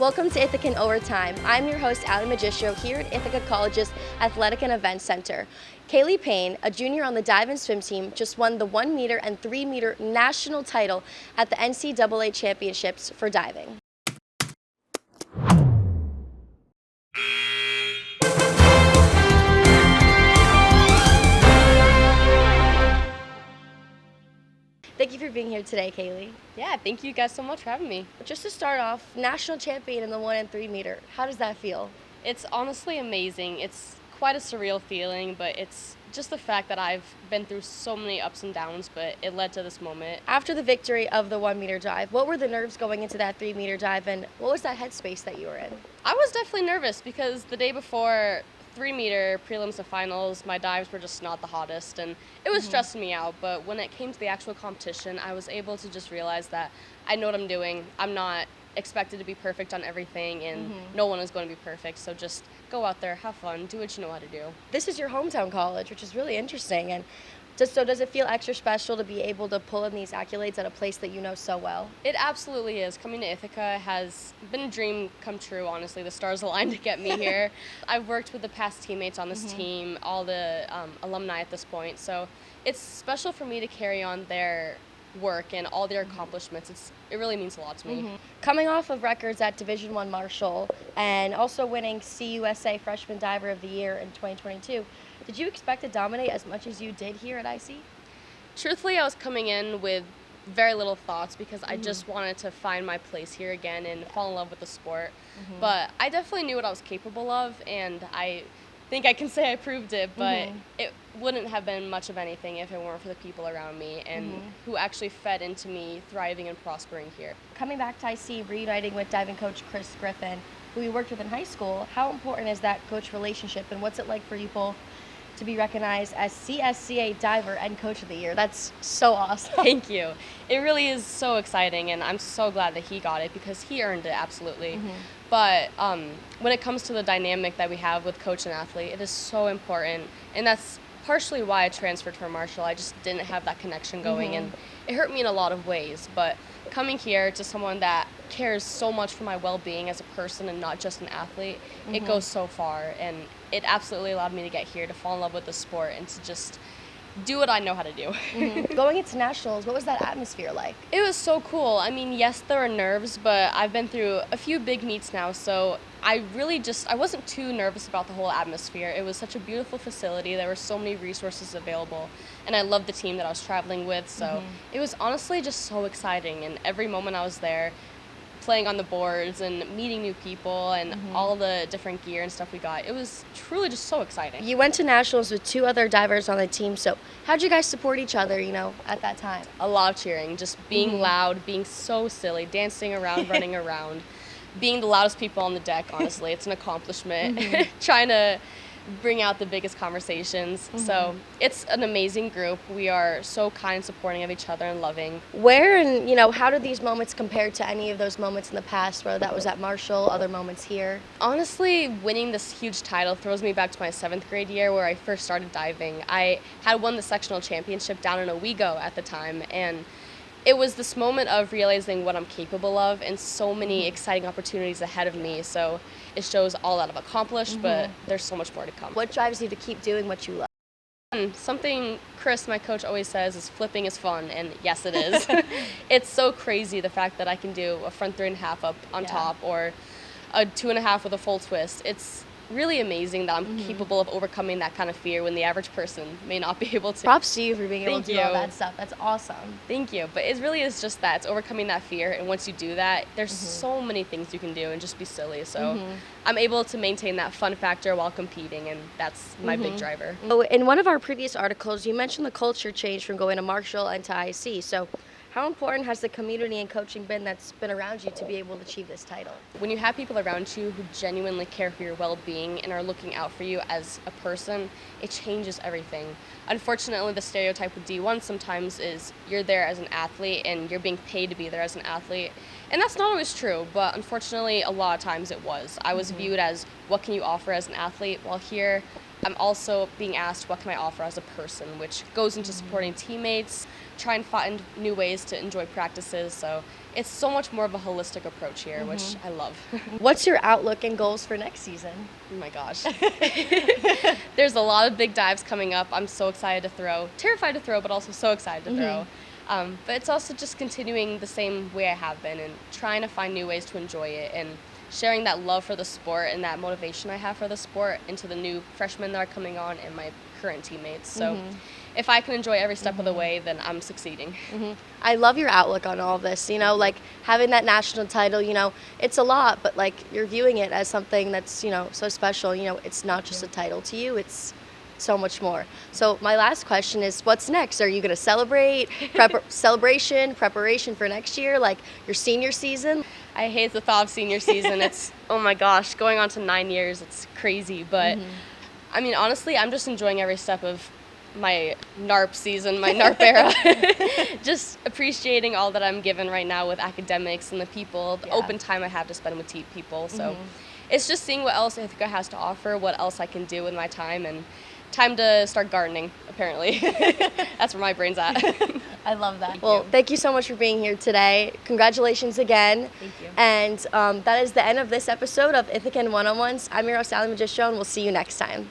Welcome to Ithacan Overtime. I'm your host, Alliey Magistro, here at Ithaca College's Athletic and Event Center. Kailee Payne, a junior on the dive and swim team, just won the 1 meter and 3 meter national title at the NCAA championships for diving. Thank you for being here today, Kailee. Yeah, thank you guys so much for having me. Just to start off, national champion in the 1 and 3 meter. How does that feel? It's honestly amazing. It's quite a surreal feeling, but it's just the fact that I've been through so many ups and downs, but it led to this moment. After the victory of the 1 meter dive, what were the nerves going into that 3 meter dive, and what was that headspace that you were in? I was definitely nervous because the day before 3 meter prelims and finals, my dives were just not the hottest, and it was stressing me out. But when it came to the actual competition, I was able to just realize that I know what I'm doing. I'm not expected to be perfect on everything, and no one is going to be perfect. So just go out there, have fun, do what you know how to do. This is your hometown college, which is really interesting. And does it feel extra special to be able to pull in these accolades at a place that you know so well? It absolutely is. Coming to Ithaca has been a dream come true, honestly. The stars aligned to get me here. I've worked with the past teammates on this team, all the alumni at this point. So it's special for me to carry on their work and all their accomplishments. It really means a lot to me. Coming off of records at Division I Marshall and also winning CUSA Freshman Diver of the Year in 2022, did you expect to dominate as much as you did here at IC? Truthfully, I was coming in with very little thoughts because I just wanted to find my place here again and fall in love with the sport. But I definitely knew what I was capable of, and I think I can say I proved it, but it wouldn't have been much of anything if it weren't for the people around me and who actually fed into me thriving and prospering here. Coming back to IC, reuniting with diving coach Chris Griffin, who you worked with in high school, how important is that coach relationship, and what's it like for you both to be recognized as CSCA Diver and Coach of the Year? That's so awesome. Thank you. It really is so exciting, and I'm so glad that he got it because he earned it, absolutely. But when it comes to the dynamic that we have with coach and athlete, it is so important, and that's partially why I transferred from Marshall. I just didn't have that connection going, and it hurt me in a lot of ways. But coming here to someone that cares so much for my well-being as a person and not just an athlete, it goes so far, and it absolutely allowed me to get here, to fall in love with the sport, and to just do what I know how to do. Going into nationals, what was that atmosphere like? It was so cool. I mean, yes, there are nerves, but I've been through a few big meets now, so I wasn't too nervous about the whole atmosphere. It was such a beautiful facility. There were so many resources available, and I loved the team that I was traveling with, so it was honestly just so exciting, and every moment I was there, playing on the boards and meeting new people and all the different gear and stuff we got. It was truly just so exciting. You went to nationals with 2 other divers on the team, so how'd you guys support each other, at that time? A lot of cheering, just being loud, being so silly, dancing around, running around, being the loudest people on the deck, honestly. It's an accomplishment. Trying to bring out the biggest conversations. So it's an amazing group. We are so kind, supporting of each other, and loving. Where and, how did these moments compare to any of those moments in the past, whether that was at Marshall, other moments here? Honestly, winning this huge title throws me back to my 7th grade year where I first started diving. I had won the sectional championship down in Owego at the time, and it was this moment of realizing what I'm capable of and so many exciting opportunities ahead of me. So it shows all that I've accomplished, but there's so much more to come. What drives you to keep doing what you love? Something Chris, my coach, always says is flipping is fun, and yes, it is. It's so crazy, the fact that I can do a front 3.5 up on top or a 2.5 with a full twist. It's really amazing that I'm capable of overcoming that kind of fear when the average person may not be able to. Props to you for being able to do all that stuff. That's awesome. Thank you. But it really is just that. It's overcoming that fear, and once you do that, there's so many things you can do and just be silly. So I'm able to maintain that fun factor while competing, and that's my big driver. So in one of our previous articles, you mentioned the culture change from going to Marshall and to IC. So how important has the community and coaching been that's been around you to be able to achieve this title? When you have people around you who genuinely care for your well-being and are looking out for you as a person, it changes everything. Unfortunately, the stereotype with D1 sometimes is you're there as an athlete and you're being paid to be there as an athlete. And that's not always true, but unfortunately, a lot of times it was. I was viewed as, what can you offer as an athlete? While here, I'm also being asked what can I offer as a person, which goes into supporting teammates, try and find new ways to enjoy practices. So it's so much more of a holistic approach here, which I love. What's your outlook and goals for next season? Oh my gosh. There's a lot of big dives coming up. I'm so excited to throw. Terrified to throw, but also so excited to throw. But it's also just continuing the same way I have been and trying to find new ways to enjoy it and sharing that love for the sport and that motivation I have for the sport into the new freshmen that are coming on and my current teammates. So if I can enjoy every step of the way, then I'm succeeding. I love your outlook on all of this, you know, like having that national title, you know, it's a lot, but like you're viewing it as something that's, you know, so special. You know, it's not just a title to you, it's so much more. So my last question is, what's next? Are you going to celebrate, preparation for next year, like your senior season? I hate the thought of senior season. It's, oh my gosh, going on to 9 years, it's crazy. But I mean, honestly, I'm just enjoying every step of my NARP season, my NARP era. Just appreciating all that I'm given right now with academics and the people, the open time I have to spend with people. So it's just seeing what else Ithaca has to offer, what else I can do with my time, and time to start gardening, apparently. That's where my brain's at. I love that. Well, thank you so much for being here today. Congratulations again. Thank you. And that is the end of this episode of Ithacan One-on-Ones. I'm your host, Alliey Magistro, and we'll see you next time.